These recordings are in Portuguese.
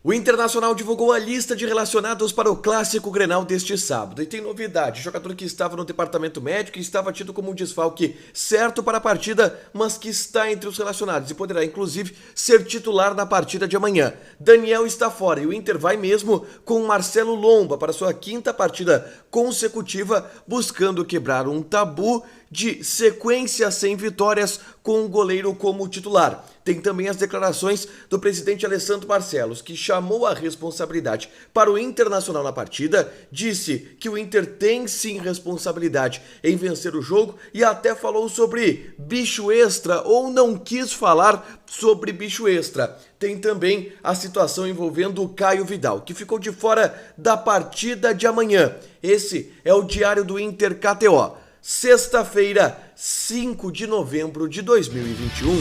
O Internacional divulgou a lista de relacionados para o Clássico Grenal deste sábado. E tem novidade, jogador que estava no departamento médico e estava tido como um desfalque certo para a partida, mas que está entre os relacionados e poderá inclusive ser titular na partida de amanhã. Daniel está fora e o Inter vai mesmo com Marcelo Lomba para sua quinta partida consecutiva, buscando quebrar um tabu de sequência sem vitórias com o goleiro como titular. Tem também as declarações do presidente Alessandro Barcelos, que chamou a responsabilidade para o Internacional na partida, disse que o Inter tem sim responsabilidade em vencer o jogo e até falou sobre bicho extra ou não quis falar sobre bicho extra. Tem também a situação envolvendo o Caio Vidal, que ficou de fora da partida de amanhã. Esse é o Diário do Inter KTO. Sexta-feira, 5 de novembro de 2021.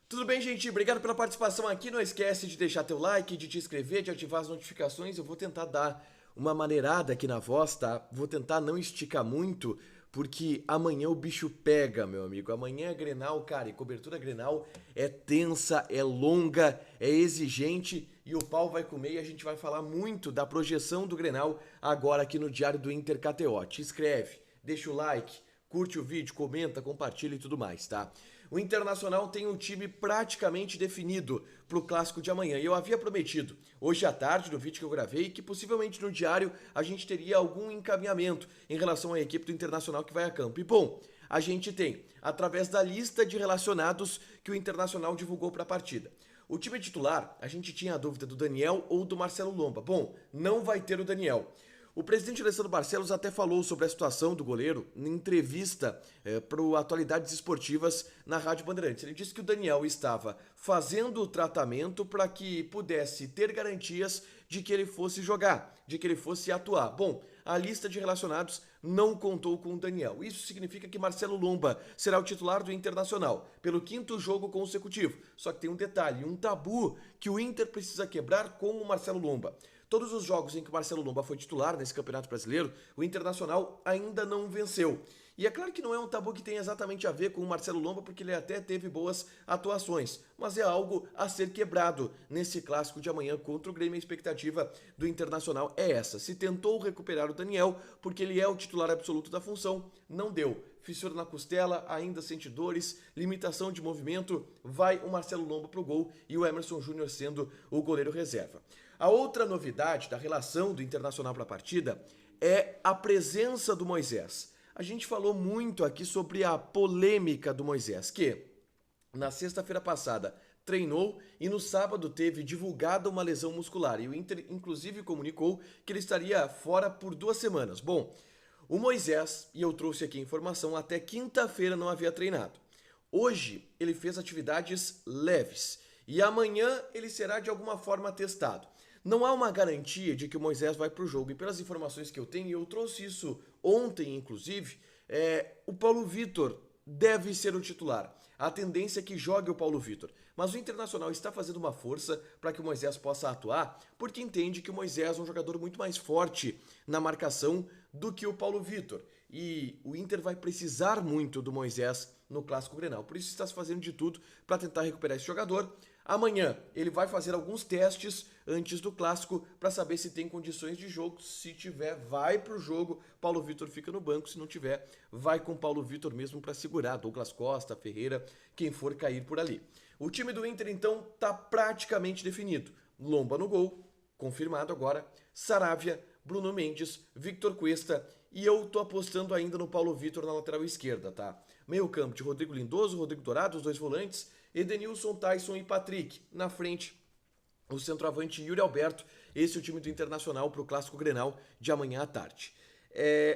Tudo bem, gente? Obrigado pela participação aqui. Não esquece de deixar teu like, de te inscrever, de ativar as notificações. Eu vou tentar dar uma maneirada aqui na voz, tá? Vou tentar não esticar muito, porque amanhã o bicho pega, meu amigo. Amanhã é Grenal, cara, e cobertura Grenal é tensa, é longa, é exigente e o pau vai comer e a gente vai falar muito da projeção do Grenal agora aqui no Diário do Inter KTO. Te inscreve, deixa o like, curte o vídeo, comenta, compartilha e tudo mais, tá? O Internacional tem um time praticamente definido para o clássico de amanhã. E eu havia prometido hoje à tarde, no vídeo que eu gravei, que possivelmente no diário a gente teria algum encaminhamento em relação à equipe do Internacional que vai a campo. E bom, a gente tem, através da lista de relacionados que o Internacional divulgou para a partida. O time titular, a gente tinha a dúvida do Daniel ou do Marcelo Lomba. Bom, não vai ter o Daniel. O presidente Alessandro Barcelos até falou sobre a situação do goleiro em entrevista para o Atualidades Esportivas na Rádio Bandeirantes. Ele disse que o Daniel estava fazendo o tratamento para que pudesse ter garantias de que ele fosse jogar, de que ele fosse atuar. Bom, a lista de relacionados não contou com o Daniel. Isso significa que Marcelo Lomba será o titular do Internacional pelo quinto jogo consecutivo. Só que tem um detalhe, um tabu que o Inter precisa quebrar com o Marcelo Lomba. Todos os jogos em que o Marcelo Lomba foi titular nesse Campeonato Brasileiro, o Internacional ainda não venceu. E é claro que não é um tabu que tem exatamente a ver com o Marcelo Lomba, porque ele até teve boas atuações, mas é algo a ser quebrado nesse clássico de amanhã contra o Grêmio. A expectativa do Internacional é essa. Se tentou recuperar o Daniel, porque ele é o titular absoluto da função, não deu. Fissura na costela, ainda sente dores, limitação de movimento, vai o Marcelo Lomba pro gol e o Emerson Júnior sendo o goleiro reserva. A outra novidade da relação do Internacional para a partida é a presença do Moisés. A gente falou muito aqui sobre a polêmica do Moisés, que na sexta-feira passada treinou e no sábado teve divulgada uma lesão muscular. E o Inter inclusive comunicou que ele estaria fora por 2 semanas. Bom, o Moisés, e eu trouxe aqui a informação, até quinta-feira não havia treinado. Hoje ele fez atividades leves e amanhã ele será de alguma forma testado. Não há uma garantia de que o Moisés vai para o jogo. E pelas informações que eu tenho, e eu trouxe isso ontem, inclusive, o Paulo Vitor deve ser o titular. A tendência é que jogue o Paulo Vitor. Mas o Internacional está fazendo uma força para que o Moisés possa atuar, porque entende que o Moisés é um jogador muito mais forte na marcação do que o Paulo Vitor. E o Inter vai precisar muito do Moisés no Clássico Grenal. Por isso está se fazendo de tudo para tentar recuperar esse jogador. Amanhã ele vai fazer alguns testes antes do Clássico para saber se tem condições de jogo. Se tiver, vai para o jogo. Paulo Vitor fica no banco. Se não tiver, vai com Paulo Vitor mesmo para segurar. Douglas Costa, Ferreira, quem for cair por ali. O time do Inter, então, está praticamente definido. Lomba no gol, confirmado agora. Saravia, Bruno Mendes, Victor Cuesta e eu tô apostando ainda no Paulo Vitor na lateral esquerda, tá? Meio campo de Rodrigo Lindoso, Rodrigo Dourado, os 2 volantes, Edenilson, Tyson e Patrick. Na frente, o centroavante Yuri Alberto. Esse é o time do Internacional para o Clássico Grenal de amanhã à tarde.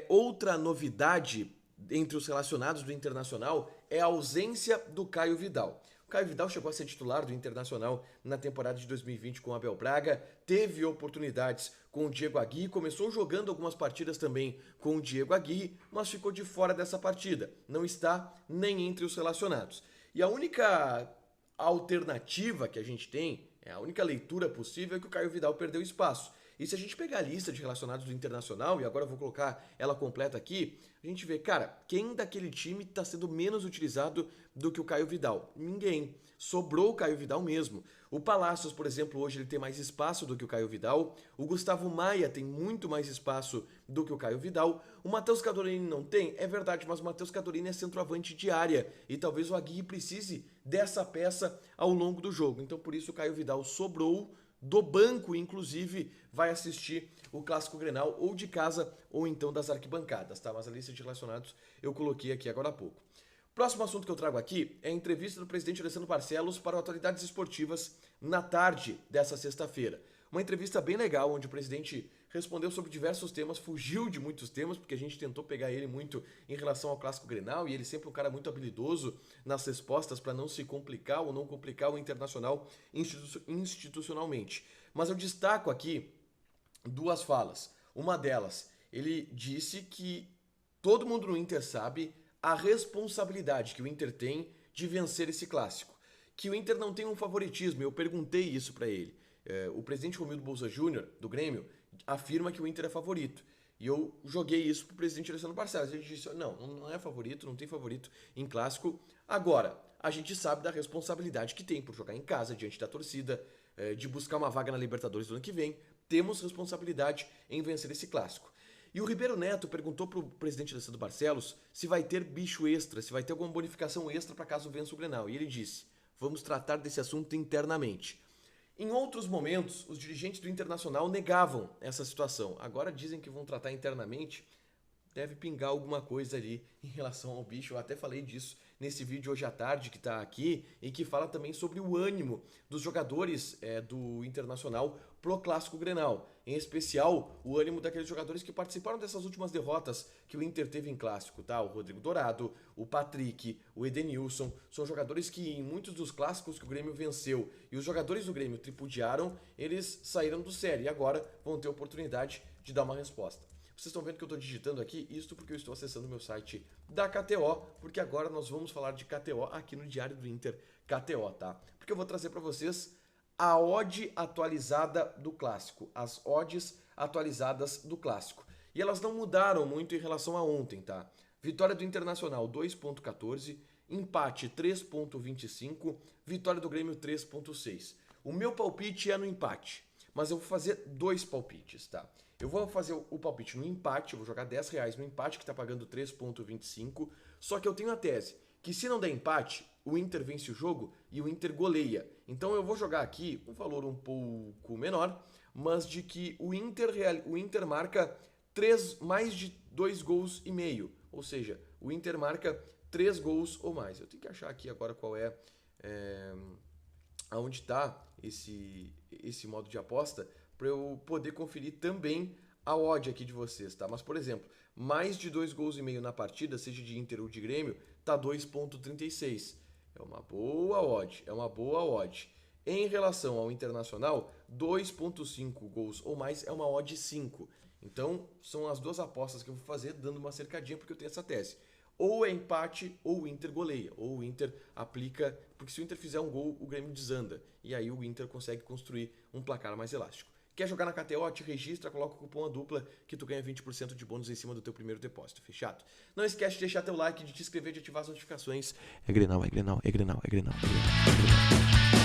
Outra novidade entre os relacionados do Internacional é a ausência do Caio Vidal. O Caio Vidal chegou a ser titular do Internacional na temporada de 2020 com o Abel Braga, teve oportunidades com o Diego Aguirre, começou jogando algumas partidas também com o Diego Aguirre, mas ficou de fora dessa partida, não está nem entre os relacionados. E a única alternativa que a gente tem, a única leitura possível é que o Caio Vidal perdeu espaço. E se a gente pegar a lista de relacionados do Internacional, e agora eu vou colocar ela completa aqui, a gente vê, cara, quem daquele time está sendo menos utilizado do que o Caio Vidal? Ninguém. Sobrou o Caio Vidal mesmo. O Palacios, por exemplo, hoje ele tem mais espaço do que o Caio Vidal. O Gustavo Maia tem muito mais espaço do que o Caio Vidal. O Matheus Cadorini não tem? É verdade, mas o Matheus Cadorini é centroavante de área. E talvez o Aguirre precise dessa peça ao longo do jogo. Então, por isso, o Caio Vidal sobrou do banco, inclusive, vai assistir o Clássico Grenal ou de casa ou então das arquibancadas, tá? Mas a lista de relacionados eu coloquei aqui agora há pouco. Próximo assunto que eu trago aqui é a entrevista do presidente Alessandro Barcelos para o Atualidades Esportivas na tarde dessa sexta-feira. Uma entrevista bem legal, onde o presidente respondeu sobre diversos temas, fugiu de muitos temas, porque a gente tentou pegar ele muito em relação ao Clássico Grenal, e ele sempre é um cara muito habilidoso nas respostas para não se complicar ou não complicar o Internacional institucionalmente. Mas eu destaco aqui duas falas. Uma delas, ele disse que todo mundo no Inter sabe a responsabilidade que o Inter tem de vencer esse clássico. Que o Inter não tem um favoritismo, eu perguntei isso para ele. O presidente Romildo Bolzan Júnior, do Grêmio, afirma que o Inter é favorito. E eu joguei isso pro presidente Alessandro Barcelos. Ele disse, não é favorito, não tem favorito em clássico. Agora, a gente sabe da responsabilidade que tem por jogar em casa, diante da torcida, de buscar uma vaga na Libertadores do ano que vem. Temos responsabilidade em vencer esse clássico. E o Ribeiro Neto perguntou para o presidente Alessandro Barcelos se vai ter bicho extra, se vai ter alguma bonificação extra para caso vença o Grenal. E ele disse, vamos tratar desse assunto internamente. Em outros momentos, os dirigentes do Internacional negavam essa situação. Agora dizem que vão tratar internamente. Deve pingar alguma coisa ali em relação ao bicho. Eu até falei disso nesse vídeo hoje à tarde que está aqui e que fala também sobre o ânimo dos jogadores do Internacional pro Clássico Grenal. Em especial, o ânimo daqueles jogadores que participaram dessas últimas derrotas que o Inter teve em Clássico, tá? O Rodrigo Dourado, o Patrick, o Edenilson. São jogadores que em muitos dos clássicos que o Grêmio venceu e os jogadores do Grêmio tripudiaram, eles saíram do sério e agora vão ter oportunidade de dar uma resposta. Vocês estão vendo que eu estou digitando aqui, isto porque eu estou acessando o meu site da KTO, porque agora nós vamos falar de KTO aqui no Diário do Inter KTO, tá? Porque eu vou trazer para vocês a odd atualizada do Clássico, as odds atualizadas do Clássico. E elas não mudaram muito em relação a ontem, tá? Vitória do Internacional 2.14, empate 3.25, vitória do Grêmio 3.6. O meu palpite é no empate, mas eu vou fazer dois palpites, tá? Eu vou fazer o palpite no empate, eu vou jogar R$10 no empate, que está pagando 3.25, só que eu tenho a tese que se não der empate, o Inter vence o jogo e o Inter goleia. Então eu vou jogar aqui um valor um pouco menor, mas de que o Inter marca mais de 2 gols e meio, ou seja, o Inter marca 3 gols ou mais. Eu tenho que achar aqui agora qual aonde está esse modo de aposta, para eu poder conferir também a odd aqui de vocês, tá? Mas, por exemplo, mais de 2 gols e meio na partida, seja de Inter ou de Grêmio, tá 2.36. É uma boa odd, Em relação ao Internacional, 2.5 gols ou mais é uma odd 5. Então, são as duas apostas que eu vou fazer, dando uma cercadinha, porque eu tenho essa tese. Ou é empate, ou o Inter goleia. Ou o Inter aplica... Porque se o Inter fizer um gol, o Grêmio desanda. E aí o Inter consegue construir um placar mais elástico. Quer jogar na KTO? Te registra, coloca o cupom ADUPLA que tu ganha 20% de bônus em cima do teu primeiro depósito. Fechado? Não esquece de deixar teu like, de te inscrever, de ativar as notificações. É Grenal, é Grenal, é Grenal, é Grenal, é Grenal.